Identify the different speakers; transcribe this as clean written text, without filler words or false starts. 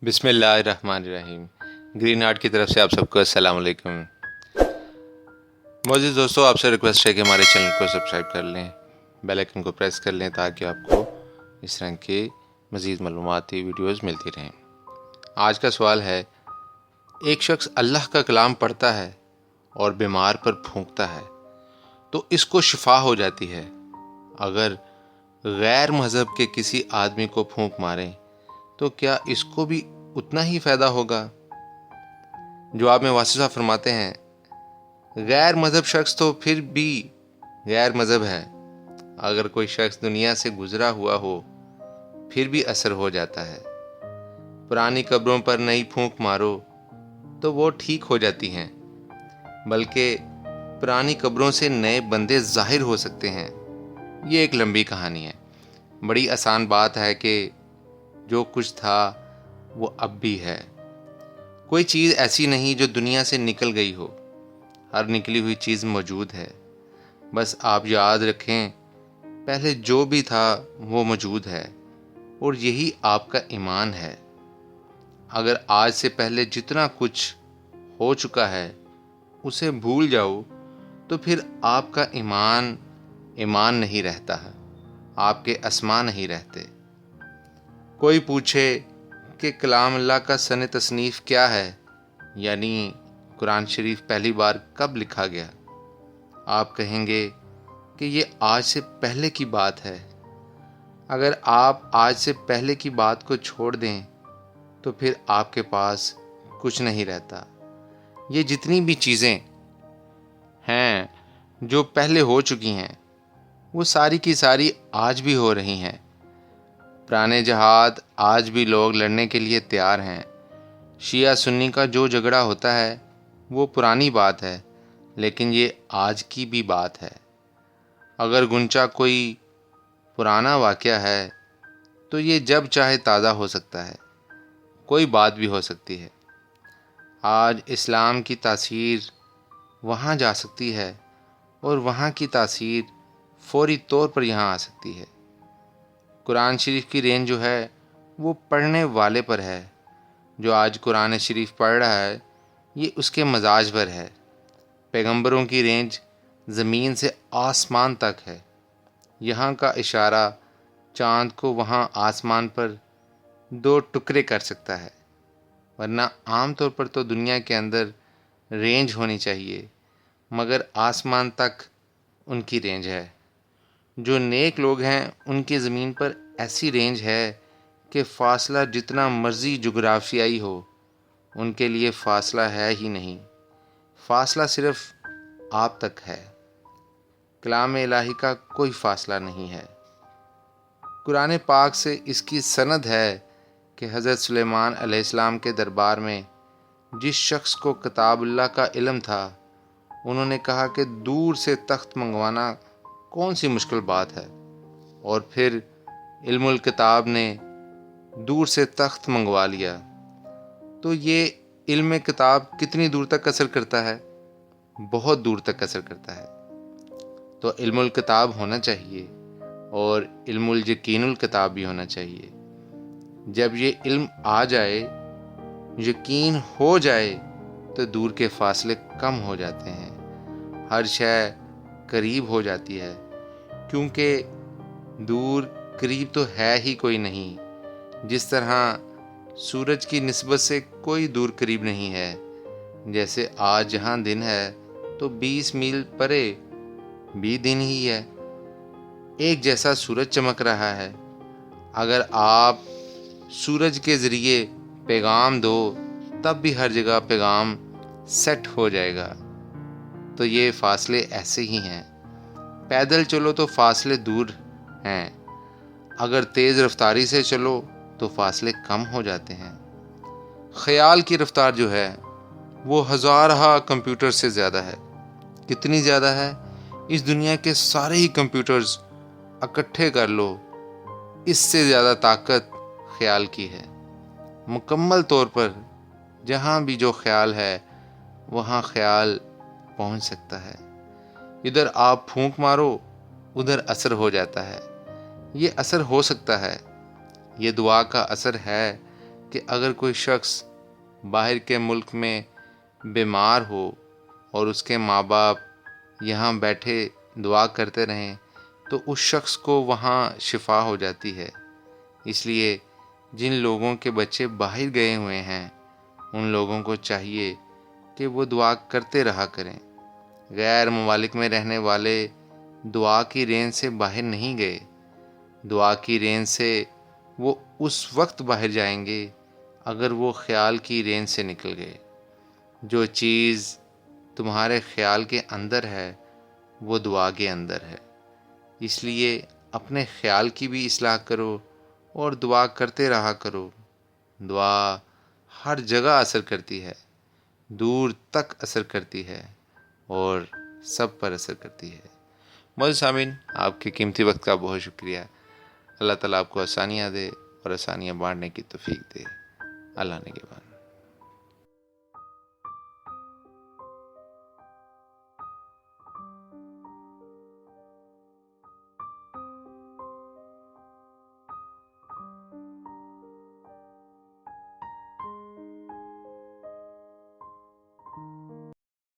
Speaker 1: بسم اللہ الرحمن الرحیم۔ گرین آرٹ کی طرف سے آپ سب کو السلام علیکم۔ معزز دوستو، آپ سے ریکویسٹ ہے کہ ہمارے چینل کو سبسکرائب کر لیں، بیل آئکن کو پریس کر لیں تاکہ آپ کو اس طرح کی مزید معلوماتی ویڈیوز ملتی رہیں۔ آج کا سوال ہے، ایک شخص اللہ کا کلام پڑھتا ہے اور بیمار پر پھونکتا ہے تو اس کو شفا ہو جاتی ہے، اگر غیر مذہب کے کسی آدمی کو پھونک ماریں تو کیا اس کو بھی اتنا ہی فائدہ ہوگا؟ جواب میں واصف صاحب فرماتے ہیں، غیر مذہب شخص تو پھر بھی غیر مذہب ہے، اگر کوئی شخص دنیا سے گزرا ہوا ہو پھر بھی اثر ہو جاتا ہے۔ پرانی قبروں پر نئی پھونک مارو تو وہ ٹھیک ہو جاتی ہیں، بلکہ پرانی قبروں سے نئے بندے ظاہر ہو سکتے ہیں۔ یہ ایک لمبی کہانی ہے۔ بڑی آسان بات ہے کہ جو کچھ تھا وہ اب بھی ہے۔ کوئی چیز ایسی نہیں جو دنیا سے نکل گئی ہو، ہر نکلی ہوئی چیز موجود ہے۔ بس آپ یاد رکھیں، پہلے جو بھی تھا وہ موجود ہے، اور یہی آپ کا ایمان ہے۔ اگر آج سے پہلے جتنا کچھ ہو چکا ہے اسے بھول جاؤ تو پھر آپ کا ایمان نہیں رہتا ہے، آپ کے اسما نہیں رہتے۔ کوئی پوچھے کہ کلام اللہ کا سن تصنیف کیا ہے، یعنی قرآن شریف پہلی بار کب لکھا گیا، آپ کہیں گے کہ یہ آج سے پہلے کی بات ہے۔ اگر آپ آج سے پہلے کی بات کو چھوڑ دیں تو پھر آپ کے پاس کچھ نہیں رہتا۔ یہ جتنی بھی چیزیں ہیں جو پہلے ہو چکی ہیں وہ ساری کی ساری آج بھی ہو رہی ہیں۔ پرانے جہاد آج بھی لوگ لڑنے کے لیے تیار ہیں۔ شیعہ سنی کا جو جھگڑا ہوتا ہے وہ پرانی بات ہے، لیکن یہ آج کی بھی بات ہے۔ اگر گنچا کوئی پرانا واقعہ ہے تو یہ جب چاہے تازہ ہو سکتا ہے، کوئی بات بھی ہو سکتی ہے۔ آج اسلام کی تاثیر وہاں جا سکتی ہے اور وہاں کی تاثیر فوری طور پر یہاں آ سکتی ہے۔ قرآن شریف کی رینج جو ہے وہ پڑھنے والے پر ہے۔ جو آج قرآن شریف پڑھ رہا ہے یہ اس کے مزاج پر ہے۔ پیغمبروں کی رینج زمین سے آسمان تک ہے۔ یہاں کا اشارہ چاند کو وہاں آسمان پر 2 ٹکڑے کر سکتا ہے، ورنہ عام طور پر تو دنیا کے اندر رینج ہونی چاہیے، مگر آسمان تک ان کی رینج ہے۔ جو نیک لوگ ہیں ان کی زمین پر ایسی رینج ہے کہ فاصلہ جتنا مرضی جغرافیائی ہو، ان کے لیے فاصلہ ہے ہی نہیں، فاصلہ صرف آپ تک ہے۔ کلام الہی کا کوئی فاصلہ نہیں ہے۔ قرآن پاک سے اس کی سند ہے کہ حضرت سلیمان علیہ السلام کے دربار میں جس شخص کو کتاب اللہ کا علم تھا، انہوں نے کہا کہ دور سے تخت منگوانا کون سی مشکل بات ہے، اور پھر علم الکتاب نے دور سے تخت منگوا لیا۔ تو یہ علم کتاب کتنی دور تک اثر کرتا ہے؟ بہت دور تک اثر کرتا ہے۔ تو علم الکتاب ہونا چاہیے اور علم الیقین الکتاب بھی ہونا چاہیے۔ جب یہ علم آ جائے، یقین ہو جائے، تو دور کے فاصلے کم ہو جاتے ہیں، ہر شے قریب ہو جاتی ہے، کیونکہ دور قریب تو ہے ہی کوئی نہیں۔ جس طرح سورج کی نسبت سے کوئی دور قریب نہیں ہے، جیسے آج جہاں دن ہے تو 20 میل پرے بھی دن ہی ہے، ایک جیسا سورج چمک رہا ہے۔ اگر آپ سورج کے ذریعے پیغام دو تب بھی ہر جگہ پیغام سیٹ ہو جائے گا۔ تو یہ فاصلے ایسے ہی ہیں۔ پیدل چلو تو فاصلے دور ہیں، اگر تیز رفتاری سے چلو تو فاصلے کم ہو جاتے ہیں۔ خیال کی رفتار جو ہے وہ ہزارہ کمپیوٹر سے زیادہ ہے۔ کتنی زیادہ ہے؟ اس دنیا کے سارے ہی کمپیوٹرز اکٹھے کر لو، اس سے زیادہ طاقت خیال کی ہے۔ مکمل طور پر جہاں بھی جو خیال ہے وہاں خیال پہنچ سکتا ہے۔ ادھر آپ پھونک مارو، ادھر اثر ہو جاتا ہے۔ یہ اثر ہو سکتا ہے، یہ دعا کا اثر ہے کہ اگر کوئی شخص باہر کے ملک میں بیمار ہو اور اس کے ماں باپ یہاں بیٹھے دعا کرتے رہیں تو اس شخص کو وہاں شفا ہو جاتی ہے۔ اس لیے جن لوگوں کے بچے باہر گئے ہوئے ہیں ان لوگوں کو چاہیے کہ وہ دعا کرتے رہا کریں۔ غیر ممالک میں رہنے والے دعا کی رینج سے باہر نہیں گئے، دعا کی رینج سے وہ اس وقت باہر جائیں گے اگر وہ خیال کی رینج سے نکل گئے۔ جو چیز تمہارے خیال کے اندر ہے وہ دعا کے اندر ہے، اس لیے اپنے خیال کی بھی اصلاح کرو اور دعا کرتے رہا کرو۔ دعا ہر جگہ اثر کرتی ہے، دور تک اثر کرتی ہے اور سب پر اثر کرتی ہے۔ معزز سامعین، آپ کے قیمتی وقت کا بہت شکریہ۔ اللہ تعالیٰ آپ کو آسانیاں دے اور آسانیاں بانٹنے کی توفیق دے۔ اللہ نگہبان۔